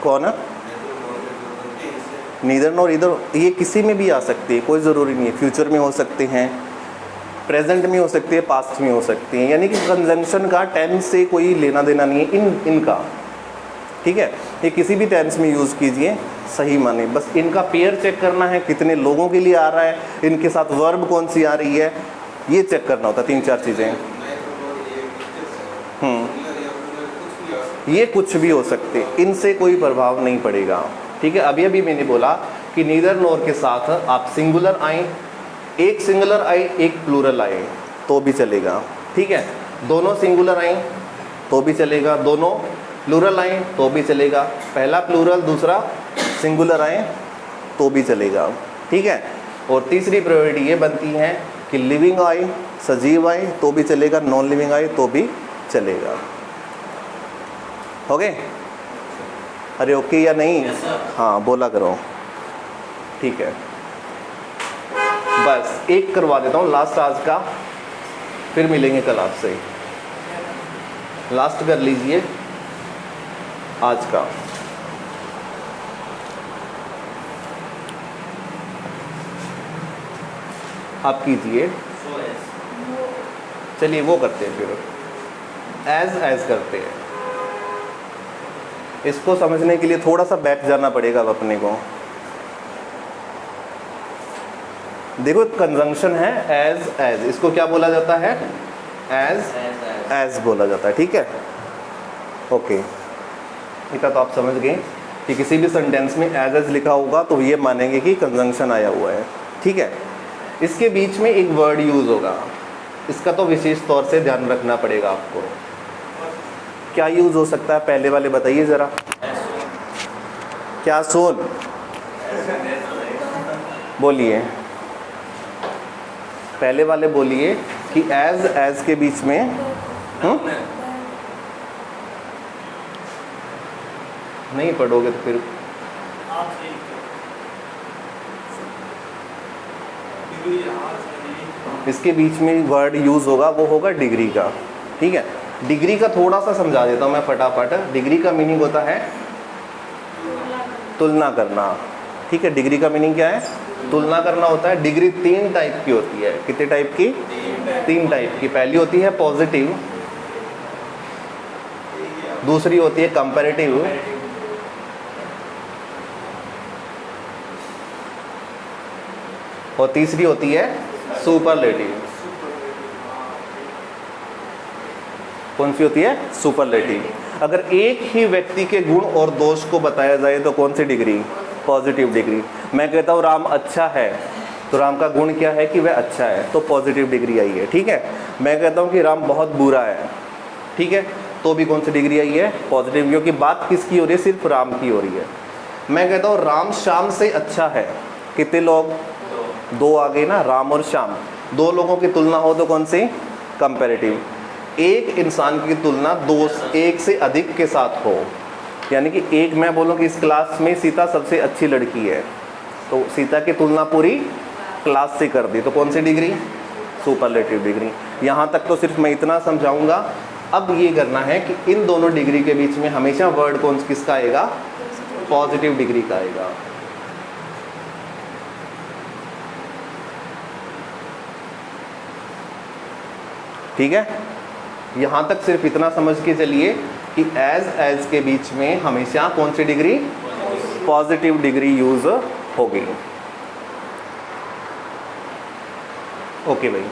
कौन है? नीदर नॉर इधर, ये किसी में भी आ सकती है, कोई ज़रूरी नहीं है। फ्यूचर में हो सकते हैं, प्रेजेंट में हो सकती है, पास्ट में हो सकती हैं। यानी कि कंजंक्शन का टेंस से कोई लेना देना नहीं है इनका। ठीक है, ये किसी भी टेंस में यूज़ कीजिए, सही माने। बस इनका पेयर चेक करना है, कितने लोगों के लिए आ रहा है, इनके साथ वर्ब कौन सी आ रही है, ये चेक करना होता है। 3-4 चीज़ें। ये कुछ भी हो सकते, इनसे कोई प्रभाव नहीं पड़ेगा। ठीक है, अभी मैंने बोला कि नीदर नॉर के साथ आप सिंगुलर आए, एक सिंगुलर आए, एक प्लूरल आए तो भी चलेगा। ठीक है, दोनों सिंगुलर आए तो भी चलेगा, दोनों प्लूरल आए तो भी चलेगा, पहला प्लूरल दूसरा सिंगुलर आए तो भी चलेगा। ठीक है, और तीसरी प्रायोरिटी ये बनती है कि लिविंग आए, सजीव आए तो भी चलेगा, नॉन लिविंग आए तो भी चलेगा। ओके? अरे ओके या नहीं? हाँ बोला करो। ठीक है, बस एक करवा देता हूँ लास्ट आज का, फिर मिलेंगे कल आपसे। लास्ट कर लीजिए आज का। आप कीजिए, चलिए वो करते हैं, फिर एज करते हैं। इसको समझने के लिए थोड़ा सा बैक जाना पड़ेगा अब अपने को। देखो कंजंक्शन है एज, इसको क्या बोला जाता है? एज बोला जाता है। ठीक है, ओके। इतना तो आप समझ गए कि किसी भी सेंटेंस में एज लिखा होगा तो ये मानेंगे कि कंजंक्शन आया हुआ है। ठीक है, इसके बीच में एक वर्ड यूज़ होगा, इसका तो विशेष तौर से ध्यान रखना पड़ेगा आपको। क्या यूज़ हो सकता है? पहले वाले बताइए ज़रा। क्या सोन? बोलिए, पहले वाले बोलिए कि एज के बीच में नहीं पढ़ोगे तो फिर इसके बीच में वर्ड यूज़ होगा, वो होगा डिग्री का। ठीक है, डिग्री का थोड़ा सा समझा देता हूँ मैं फटाफट। डिग्री का मीनिंग होता है तुलना करना। ठीक है, डिग्री का मीनिंग क्या है? तुलना करना होता है। डिग्री 3 टाइप की होती है। कितने टाइप की? 3 टाइप की। पहली होती है पॉजिटिव, दूसरी होती है कंपैरेटिव, और तीसरी होती है सुपरलेटिव। कौन सी होती है? सुपरलेटिव। अगर एक ही व्यक्ति के गुण और दोष को बताया जाए तो कौन सी डिग्री? Positive degree. मैं कहता हूँ राम अच्छा है, तो राम का गुण क्या है कि वह अच्छा है, तो पॉजिटिव डिग्री आई है, ठीक है। मैं कहता हूँ कि राम बहुत बुरा है, ठीक है, तो भी कौन सी डिग्री आई है, पॉजिटिव, क्योंकि बात किसकी हो रही है, सिर्फ राम की हो रही है। मैं कहता हूँ राम श्याम से अच्छा है, कितने लोग, दो आ गए ना, राम और श्याम, दो लोगों की तुलना हो तो कौन सी, कंपैरेटिव। एक इंसान की तुलना दो, एक से अधिक के साथ हो, यानी कि एक मैं बोलूँ कि इस क्लास में सीता सबसे अच्छी लड़की है, तो सीता की तुलना पूरी क्लास से कर दी, तो कौन सी डिग्री, सुपरलेटिव डिग्री। यहाँ तक तो सिर्फ मैं इतना समझाऊंगा। अब ये करना है कि इन दोनों डिग्री के बीच में हमेशा वर्ड कौन किसका आएगा, पॉजिटिव डिग्री का आएगा। ठीक है, यहाँ तक सिर्फ इतना समझ के चलिए कि एज के बीच में हमेशा कौन सी डिग्री, पॉजिटिव डिग्री यूज होगी। ओके भाई,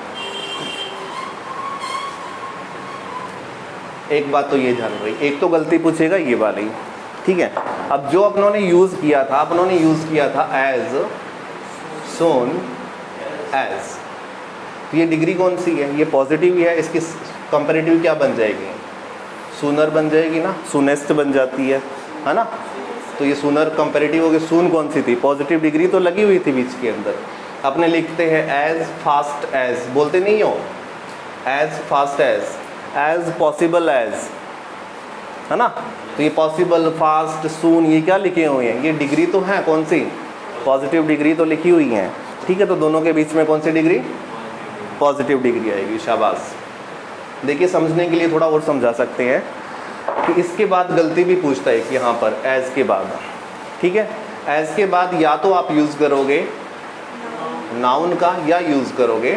एक बात तो ये ध्यान रही, एक तो गलती पूछेगा ये वाली, ठीक है। अब जो अपनों ने यूज किया था, अपनों ने यूज किया था एज, सोन, एज, तो ये डिग्री कौन सी है, ये पॉजिटिव ही है, इसकी कंपैरेटिव क्या बन जाएगी, सूनर बन जाएगी ना, सूनेस्ट बन जाती है ना। तो ये सूनर कंपैरेटिव हो गई, सून कौन सी थी, पॉजिटिव डिग्री तो लगी हुई थी बीच के अंदर। अपने लिखते हैं एज फास्ट एज, बोलते नहीं हो, as fast as possible as, है ना। तो ये पॉसिबल, फास्ट, सून, ये क्या लिखे हुए हैं, ये डिग्री तो है कौन सी, पॉजिटिव डिग्री तो लिखी हुई है, ठीक है। तो दोनों के बीच में कौन सी डिग्री, पॉजिटिव डिग्री आएगी, शाबाश। देखिए समझने के लिए थोड़ा और समझा सकते हैं कि इसके बाद गलती भी पूछता है कि यहाँ पर एज के बाद, ठीक है, एज के बाद या तो आप यूज़ करोगे नाउन का या यूज़ करोगे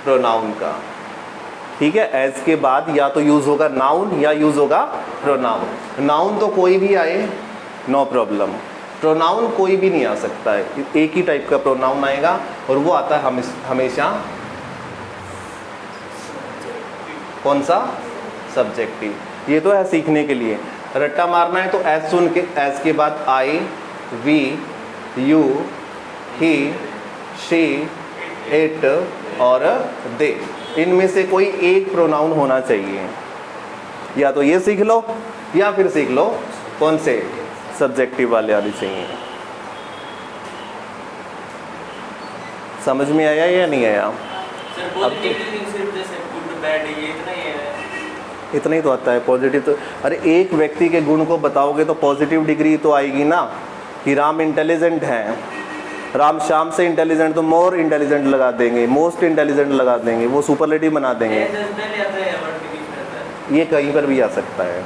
प्रोनाउन का, ठीक है। एज के बाद या तो यूज़ होगा नाउन या यूज़ होगा प्रोनाउन। नाउन तो कोई भी आए, नो प्रॉब्लम, प्रोनाउन कोई भी नहीं आ सकता है, एक ही टाइप का प्रोनाउन आएगा और वो आता है हमेशा कौन सा, सब्जेक्टिव। ये तो है सीखने के लिए, रट्टा मारना है तो एज सुन के, एज के बाद I, we, you, he, she, it और दे, इनमें से कोई एक प्रोनाउन होना चाहिए। या तो ये सीख लो या फिर सीख लो कौन से, सब्जेक्टिव वाले आने चाहिए। समझ में आया या नहीं आया? अब इतना ही तो आता है पॉजिटिव तो। अरे एक व्यक्ति के गुण को बताओगे तो पॉजिटिव डिग्री तो आएगी ना, कि राम इंटेलिजेंट हैं, राम श्याम से इंटेलिजेंट, तो मोर इंटेलिजेंट लगा देंगे, मोस्ट इंटेलिजेंट लगा देंगे, वो सुपरलेटिव बना देंगे। ये कहीं पर भी आ सकता है,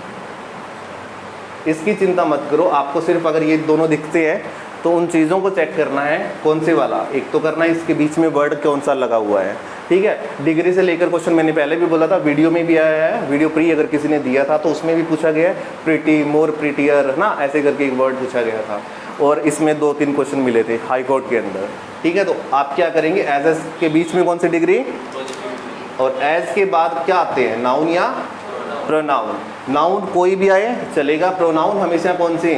इसकी चिंता मत करो। आपको सिर्फ अगर ये दोनों दिखते हैं तो उन चीज़ों को चेक करना है, कौन से वाला, एक तो करना है इसके बीच में वर्ड कौन सा लगा हुआ है, ठीक है। डिग्री से लेकर क्वेश्चन मैंने पहले भी बोला था, वीडियो में भी आया है, वीडियो प्री अगर किसी ने दिया था तो उसमें भी पूछा गया है, प्रीटी, मोर, प्रीटियर, ना, ऐसे करके एक वर्ड पूछा गया था, और इसमें 2-3 क्वेश्चन मिले थे हाई कोर्ट के अंदर, ठीक है। तो आप क्या करेंगे, एज के बीच में कौन सी डिग्री, और एज के बाद क्या आते हैं, नाउन या प्रोनाउन। नाउन कोई भी आए चलेगा, प्रोनाउन हमेशा कौन सी,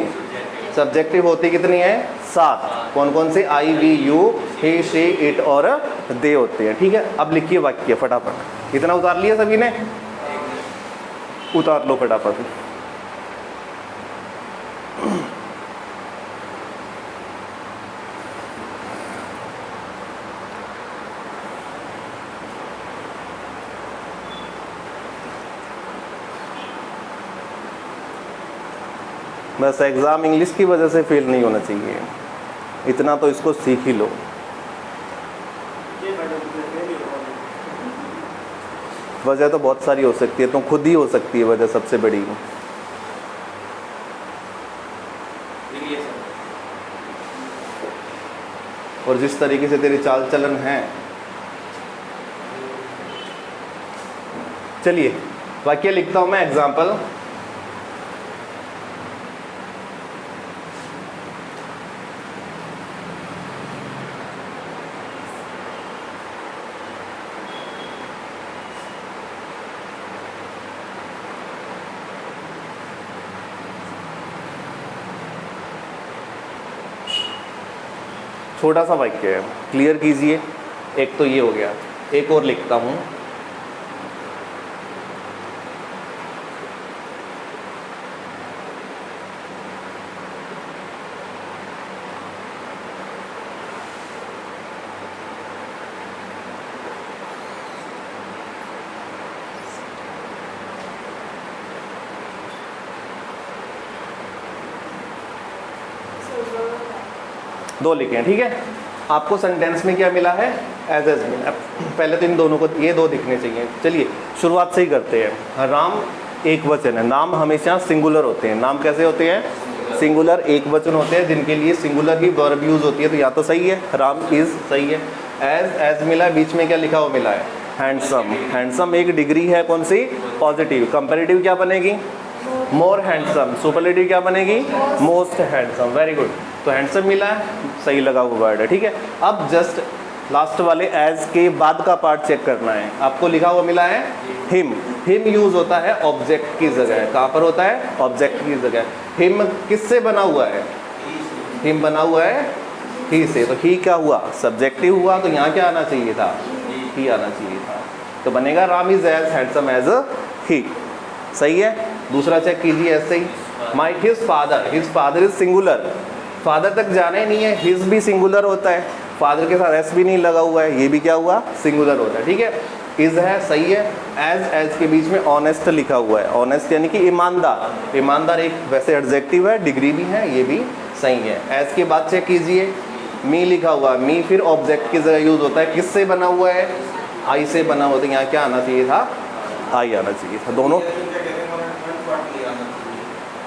सब्जेक्टिव होती कितनी है, 7, कौन कौन से, I, we, you, he, she, it और दे होते हैं, ठीक है। अब लिखिए वाक्य फटाफट, इतना उतार लिया सभी ने, उतार लो फटाफट। बस एग्ज़ाम इंग्लिश की वजह से फेल नहीं होना चाहिए, इतना तो इसको सीख ही लो। वजह तो बहुत सारी हो सकती है, तो खुद ही हो सकती है वजह सबसे बड़ी। और जिस तरीके से तेरी चाल चलन है, चलिए वाक्य लिखता हूँ मैं, एग्जाम्पल। छोटा सा वाक्य है, क्लियर कीजिए। एक तो ये हो गया, एक और लिखता हूँ। दो लिखे हैं, ठीक है। आपको सेंटेंस में क्या मिला है? एज एज मिला। पहले तो इन दोनों को, ये दो दिखने चाहिए। चलिए शुरुआत से ही करते हैं। राम एक वचन है। नाम हमेशा सिंगुलर होते हैं। नाम कैसे होते हैं? सिंगुलर एक वचन होते हैं, जिनके लिए सिंगुलर ही वर्ब यूज होती है। तो या तो सही है, राम इज सही है। एज मिला, बीच में क्या लिखा हुआ मिला है? हैंडसम। हैंडसम एक डिग्री है, कौन सी? पॉजिटिव। कंपेरेटिव क्या बनेगी? मोर हैंडसम। सुपरलेटिव क्या बनेगी? Most handsome. Very good. तो हैंडसम मिला है, सही लगा हुआ वर्ड है, ठीक है। अब जस्ट लास्ट वाले एज के बाद का पार्ट चेक करना है। आपको लिखा हुआ मिला है हिम। हिम यूज होता है ऑब्जेक्ट की जगह। कहाँ पर होता है? ऑब्जेक्ट की जगह। हिम किससे बना हुआ है? हिम बना हुआ है ही से। तो ही क्या हुआ? सब्जेक्टिव हुआ। तो यहाँ क्या आना चाहिए था? ही आना चाहिए था। तो बनेगा Ram is as handsome as he. सही है। दूसरा चेक कीजिए ऐसे ही। My his father is singular. Father तक जाना ही नहीं है, हिज भी सिंगुलर होता है। फादर के साथ एस भी नहीं लगा हुआ है, ये भी क्या हुआ? सिंगुलर होता है, ठीक है। इज है, सही है। एज के बीच में ऑनेस्ट लिखा हुआ है। ऑनेस्ट यानी कि ईमानदार। ईमानदार एक वैसे एडजेक्टिव है, डिग्री भी है, ये भी सही है। एज के बाद चेक कीजिए, मी लिखा हुआ है। मी फिर ऑब्जेक्ट की जगह यूज होता है। किससे बना हुआ है? आई से बना हुआ। तो यहाँ क्या आना चाहिए था? आई आना चाहिए था। दोनों।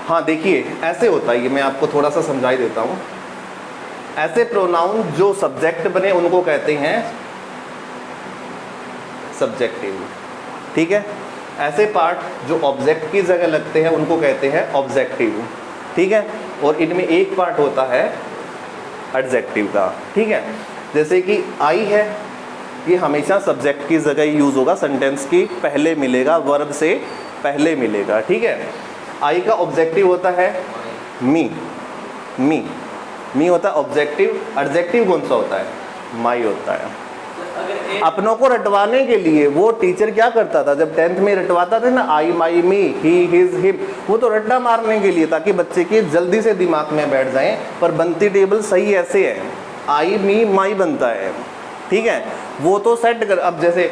हाँ देखिए, ऐसे होता है, ये मैं आपको थोड़ा सा समझा ही देता हूँ। ऐसे प्रोनाउन जो सब्जेक्ट बने उनको कहते हैं सब्जेक्टिव, ठीक है। ऐसे पार्ट जो ऑब्जेक्ट की जगह लगते हैं उनको कहते हैं ऑब्जेक्टिव, ठीक है। और इनमें एक पार्ट होता है एडजेक्टिव का, ठीक है। जैसे कि आई है, ये हमेशा सब्जेक्ट की जगह यूज होगा। सेंटेंस की पहले मिलेगा, वर्ब से पहले मिलेगा, ठीक है। आई का ऑब्जेक्टिव होता है मी। मी होता है ऑब्जेक्टिव। एडजेक्टिव कौन सा होता है? माई होता है। अपनों को रटवाने के लिए वो टीचर क्या करता था? जब 10th में रटवाता था ना, आई माई मी ही हिज हिम, वो तो रट्टा मारने के लिए, ताकि बच्चे के जल्दी से दिमाग में बैठ जाएं। पर बनती टेबल सही ऐसे है, आई मी माई बनता है, ठीक है। वो तो सेट कर। अब जैसे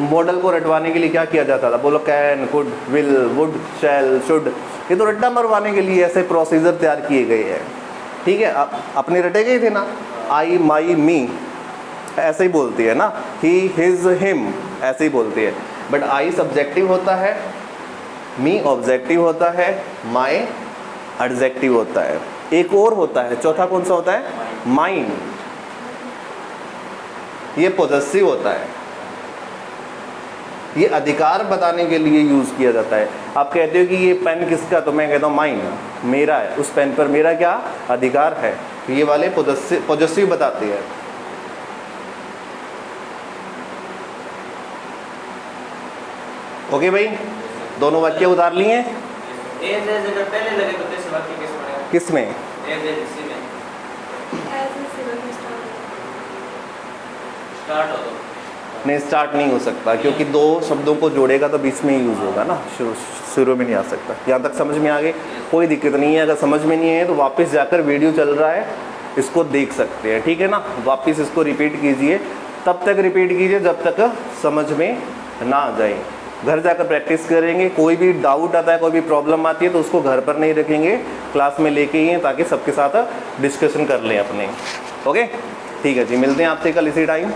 मॉडल को रटवाने के लिए क्या किया जाता था? बोलो can, could, will, would, shall, should. ये तो रट्टा मरवाने के लिए ऐसे प्रोसीजर तैयार किए गए हैं, ठीक है। अपने रटे गए थे ना, आई माई मी ऐसे ही बोलती है ना, ही हिज हिम ऐसे ही बोलती है। बट आई सब्जेक्टिव होता है, मी ऑब्जेक्टिव होता है, माई एडजेक्टिव होता है। एक और होता है, चौथा कौन सा होता है? माइन। ये पॉजेसिव होता है। ये अधिकार बताने के लिए यूज किया जाता है। आप कहते हो कि ये पेन किसका? तो मैं कहता हूँ माइन, मेरा है। उस पेन पर मेरा क्या अधिकार है? ये वाले पॉजेसिव बताते हैं। ओके भाई, दोनों वाक्य उतार लिए। एज अगर पहले लगे तो कैसे वाक्य कैसे बनेगा? किस में? एज इसी में स्टार्ट हो तो नहीं, स्टार्ट नहीं हो सकता, क्योंकि दो शब्दों को जोड़ेगा तो बीच में ही यूज होगा ना, शुरू में नहीं आ सकता। यहाँ तक समझ में आ गए? कोई दिक्कत नहीं है। अगर समझ में नहीं है तो वापस जाकर वीडियो चल रहा है, इसको देख सकते हैं, ठीक है ना। वापस इसको रिपीट कीजिए, तब तक रिपीट कीजिए जब तक समझ में ना आ जाए। घर जाकर प्रैक्टिस करेंगे। कोई भी डाउट आता है, कोई भी प्रॉब्लम आती है तो उसको घर पर नहीं रखेंगे, क्लास में लेके ही, ताकि सबके साथ डिस्कशन कर लें अपने। ओके, ठीक है जी, मिलते हैं आपसे कल इसी टाइम।